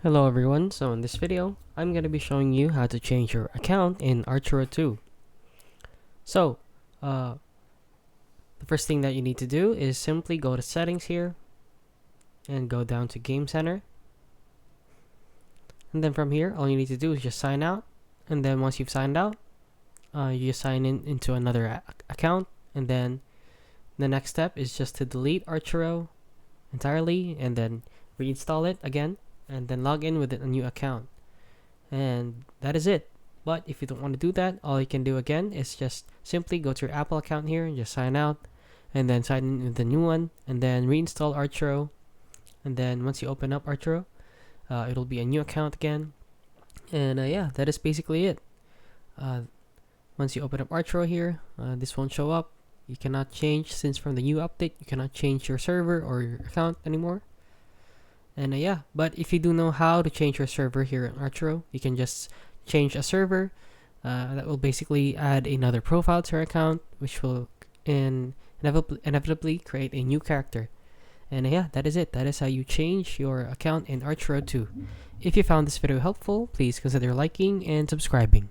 Hello everyone, so in this video, I'm going to be showing you how to change your account in Archero 2. So, uh, the first thing that you need to do is simply go to settings here and go down to Game Center. And then from here, all you need to do is just sign out. And then once you've signed out, you just sign in into another account. And then the next step is just to delete Archero entirely and then reinstall it again. And then log in with a new account, and that is it. But if you don't want to do that, all you can do again is just simply go to your Apple account here and just sign out, and then sign in with the new one, and then reinstall Archero. And then once you open up Archero, it'll be a new account again. And yeah, that is basically it. Once you open up Archero here, this won't show up. You cannot change, since from the new update you cannot change your server or your account anymore. And yeah, but if you do know how to change your server here in Archero, you can just change a server. That will basically add another profile to your account, which will inevitably create a new character. And yeah, that is it. That is how you change your account in Archero 2. If you found this video helpful, please consider liking and subscribing.